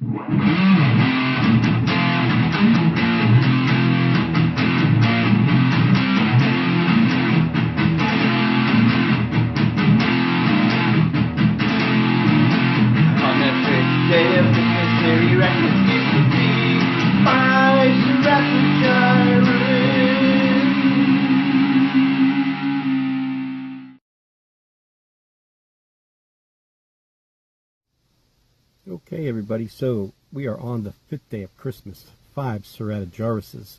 Day of Christmas, Eerie Arachnids came to be by Ceratogyrus. Okay, everybody, so we are on the 5th day of Christmas. 5 Ceratogyruses.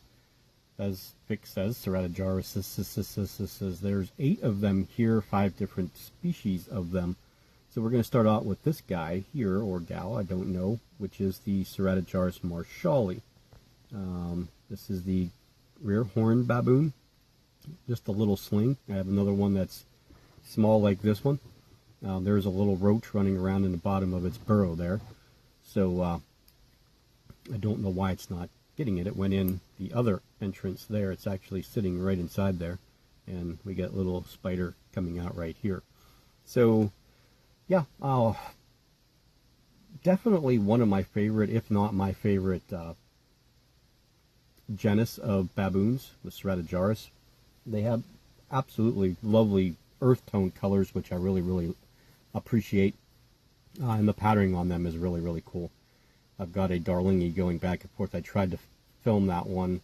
As Vic says, Ceratogyrus, there's 8 of them here, 5 different species of them. So we're going to start out with this guy here, or gal, I don't know, which is the Ceratogyrus marshalli. This is the rear horn baboon, just a little sling. I have another one that's small like this one. There's a little roach running around in the bottom of its burrow there. So I don't know why it's not getting it. It went in the other entrance there. It's actually sitting right inside there. And we got a little spider coming out right here. So yeah, definitely one of my favorite, if not my favorite, genus of baboons, the Ceratogyrus. They have absolutely lovely earth tone colors, which I really appreciate, and the patterning on them is really cool. I've got a Darlingi going back and forth. I tried to film that one,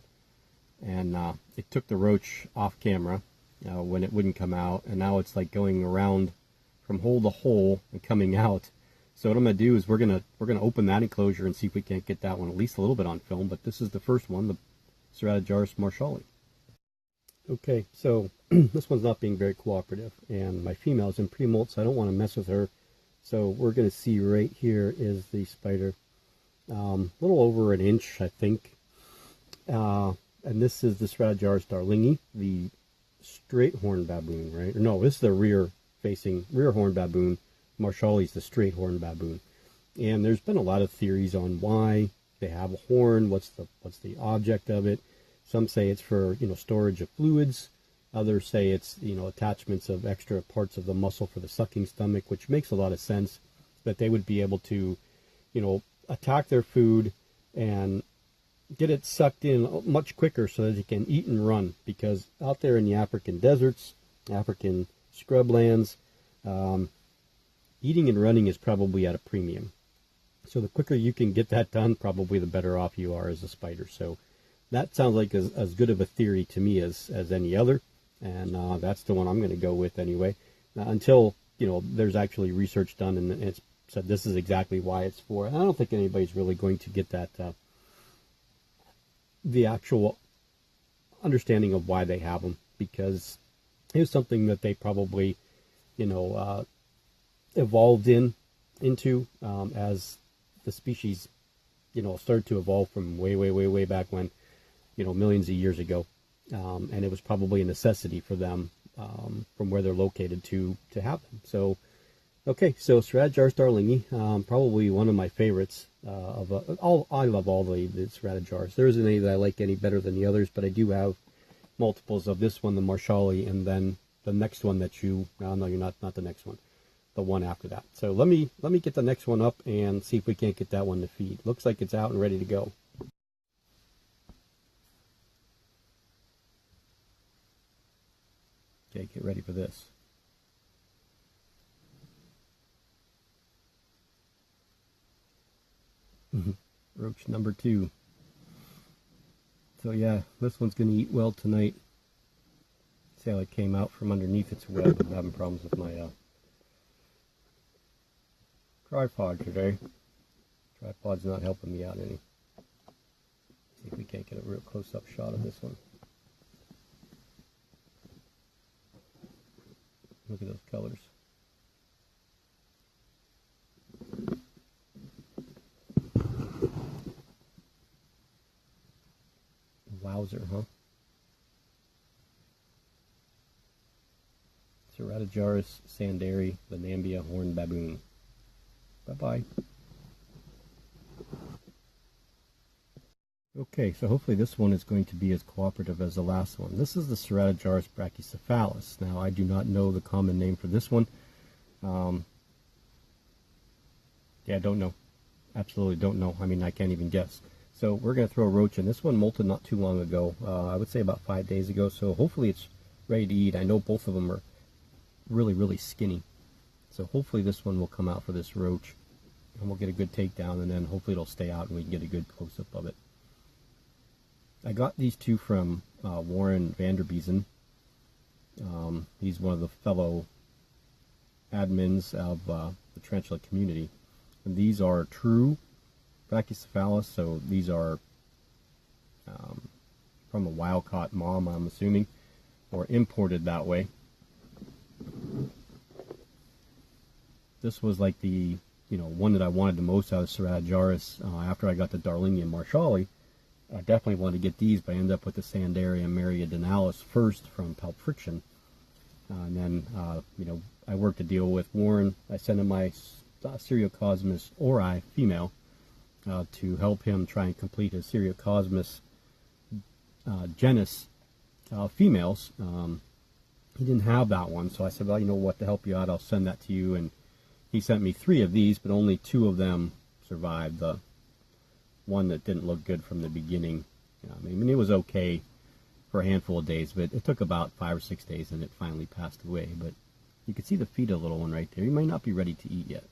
and it took the roach off camera when it wouldn't come out, and now it's like going around from hole to hole and coming out. So what I'm going to do is we're going to open that enclosure and see if we can't get that one at least a little bit on film. But this is the first one, the Ceratogyrus marshalli. Okay, so this one's not being very cooperative, and my female is in pre-molt, so I don't want to mess with her. So we're going to see right here is the spider, a little over an inch, I think. And this is the Ceratogyrus darlingi, the straight horn baboon, right? No, this is the rear horn baboon. Marshalli is the straight horn baboon. And there's been a lot of theories on why they have a horn, what's the object of it. Some say it's for, storage of fluids. Others say it's, attachments of extra parts of the muscle for the sucking stomach, which makes a lot of sense, that they would be able to, attack their food and get it sucked in much quicker so that it can eat and run. Because out there in the African deserts, African scrublands, eating and running is probably at a premium. So the quicker you can get that done, probably the better off you are as a spider. So that sounds like as good of a theory to me as any other, and that's the one I'm going to go with anyway. Until there's actually research done and it's said this is exactly why it's for. And I don't think anybody's really going to get that the actual understanding of why they have them, because it's something that they probably evolved into as the species started to evolve from way back when, millions of years ago, and it was probably a necessity for them from where they're located to have them. So okay, so Ceratogyrus darlingi, probably one of my favorites I love all the Ceratogyrus. There isn't any that I like any better than the others, but I do have multiples of this one, the marshalli, and then the next one that no, you're not the next one, the one after that. So let me get the next one up and see if we can't get that one to feed. Looks like it's out and ready to go. Okay, get ready for this. Roach number 2. So yeah, this one's going to eat well tonight. See how it came out from underneath its web. I'm having problems with my tripod today. Tripod's not helping me out any. See if we can't get a real close-up shot of this one. Look at those colors. Wowzer, huh? Ceratogyrus sanderi, the Nambia horned baboon. Bye-bye. Okay, so hopefully this one is going to be as cooperative as the last one. This is the Ceratogyrus brachycephalus. Now, I do not know the common name for this one. Yeah, I don't know. absolutely don't know. I mean, I can't even guess. So we're going to throw a roach in. This one molted not too long ago. I would say about 5 days ago. So hopefully it's ready to eat. I know both of them are really, really skinny. So hopefully this one will come out for this roach. And we'll get a good takedown, and then hopefully it'll stay out and we can get a good close-up of it. I got these two from Warren Vanderbiesen. He's one of the fellow admins of the tarantula community. And these are true Brachycephalus, so these are from a wild-caught mom, I'm assuming, or imported that way. This was like the one that I wanted the most out of Ceratogyrus. After I got the Darlingii Marshalli, I definitely wanted to get these, but I ended up with the Sandaria Myriadinalis first from Pulp Friction. And then, I worked a deal with Warren. I sent him my Ceratogyrus ori female to help him try and complete his Ceratogyrus genus females. He didn't have that one, so I said, well, you know what, to help you out, I'll send that to you. And he sent me 3 of these, but only 2 of them survived. The one that didn't look good from the beginning. I mean, it was okay for a handful of days, but it took about 5 or 6 days, and it finally passed away. But you can see the feet of the little one right there. He might not be ready to eat yet.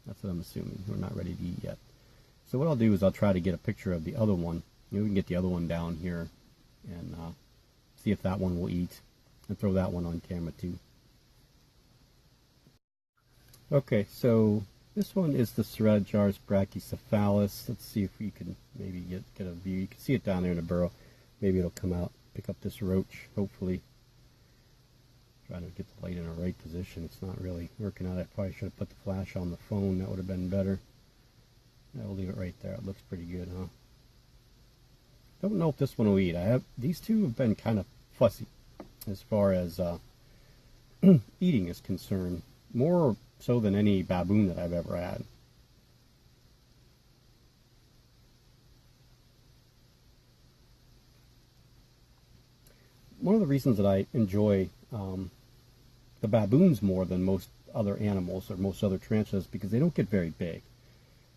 That's what I'm assuming. We're not ready to eat yet. So what I'll do is I'll try to get a picture of the other one. We can get the other one down here and see if that one will eat, and throw that one on camera too. Okay, so this one is the Ceratogyrus brachycephalus. Let's see if we can maybe get a view. You can see it down there in the burrow. Maybe it'll come out, pick up this roach, hopefully. Trying to get the light in the right position. It's not really working out. I probably should have put the flash on the phone. That would have been better. I'll leave it right there. It looks pretty good, huh? Don't know if this one will eat. These two have been kind of fussy as far as eating is concerned. More so than any baboon that I've ever had. One of the reasons that I enjoy the baboons more than most other animals or most other tarantulas is because they don't get very big.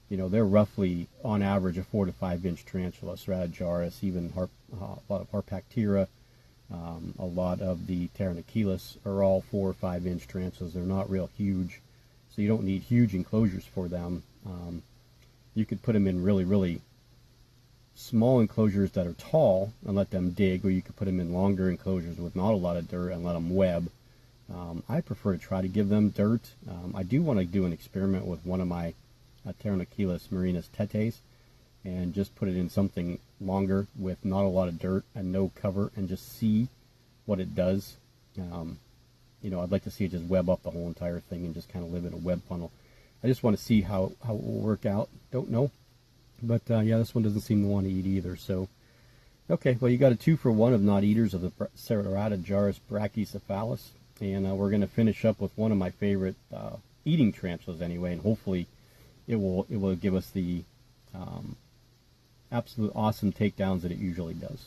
They're roughly, on average, a 4 to 5 inch tarantula. Ceratogyrus, even a lot of Harpactira, a lot of the Pteronachilus are all 4 or 5 inch tarantulas. They're not real huge, so you don't need huge enclosures for them. You could put them in really, really small enclosures that are tall and let them dig, or you could put them in longer enclosures with not a lot of dirt and let them web. I prefer to try to give them dirt. I do want to do an experiment with one of my Pteronachilus marinus tetes and just put it in something longer with not a lot of dirt and no cover, and just see what it does. I'd like to see it just web up the whole entire thing and just kind of live in a web funnel. I just want to see how it will work out. Don't know. But yeah, this one doesn't seem to want to eat either. So, okay, well, you got a 2 for 1 of not eaters of the Ceratogyrus brachycephalus. And we're going to finish up with one of my favorite eating tarantulas anyway, and hopefully it will give us the absolute awesome takedowns that it usually does.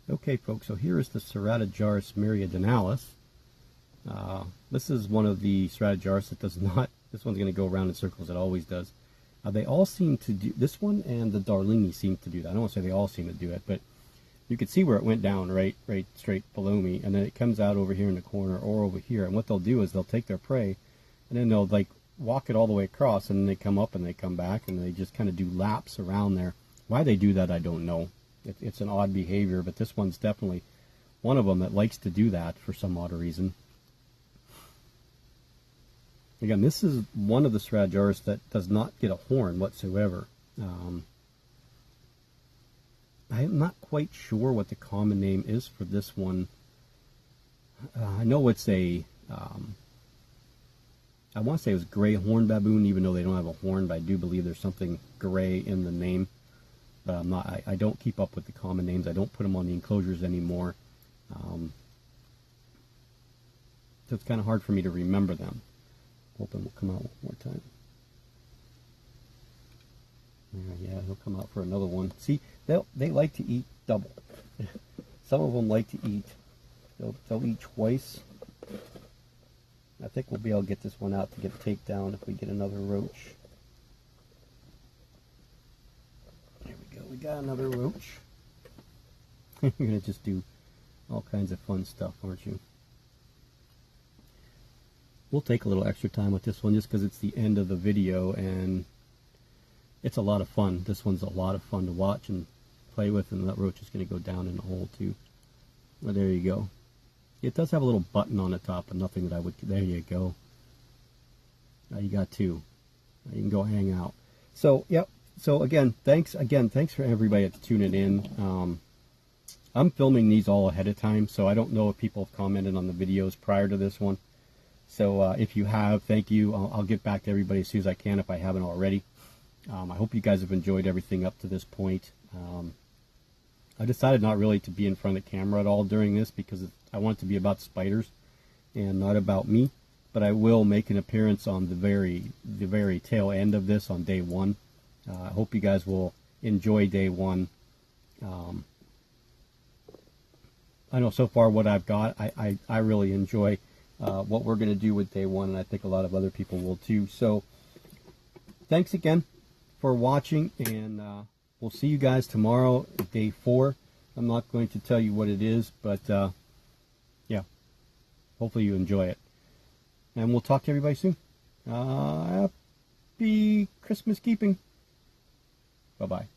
Okay, folks, so here is the Ceratogyrus myriadinalis. This is one of the Ceratogyrus that does not, this one's going to go around in circles, it always does. They all seem to do, this one and the Darlingii seem to do that. I don't want to say they all seem to do it, but you can see where it went down right straight below me, and then it comes out over here in the corner or over here. And what they'll do is they'll take their prey, and then they'll like walk it all the way across, and then they come up and they come back, and they just kind of do laps around there. Why they do that, I don't know. It's an odd behavior, but this one's definitely one of them that likes to do that for some odd reason. Again, this is one of the Ceratogyrus that does not get a horn whatsoever. I am not quite sure what the common name is for this one. I know it's a, I want to say it was gray horn baboon, even though they don't have a horn, but I do believe there's something gray in the name. But I'm not, I don't keep up with the common names. I don't put them on the enclosures anymore. So it's kind of hard for me to remember them. Hoping will come out one more time. Yeah, he'll come out for another one. See, they like to eat double. Some of them like to eat. They'll eat twice. think we'll be able to get this one out to get takedown if we get another roach. There we go. We got another roach. You're going to just do all kinds of fun stuff, aren't you? We'll take a little extra time with this one just because it's the end of the video and it's a lot of fun. This one's a lot of fun to watch and play with, and that roach is going to go down in the hole too. Well, there you go. It does have a little button on the top, but nothing that I would... There you go. Now you got two. Now you can go hang out. So, yep. So, again, thanks for everybody that's tuning in. I'm filming these all ahead of time, so I don't know if people have commented on the videos prior to this one. So, if you have, thank you. I'll get back to everybody as soon as I can if I haven't already. I hope you guys have enjoyed everything up to this point. I decided not really to be in front of the camera at all during this because I want it to be about spiders and not about me. But I will make an appearance on the very tail end of this on day one. I hope you guys will enjoy day one. I know so far what I've got, I really enjoy what we're going to do with day one, and I think a lot of other people will too. So thanks again for watching, and we'll see you guys tomorrow, day 4. I'm not going to tell you what it is, but yeah, hopefully you enjoy it. And we'll talk to everybody soon. Happy Christmas keeping. Bye-bye.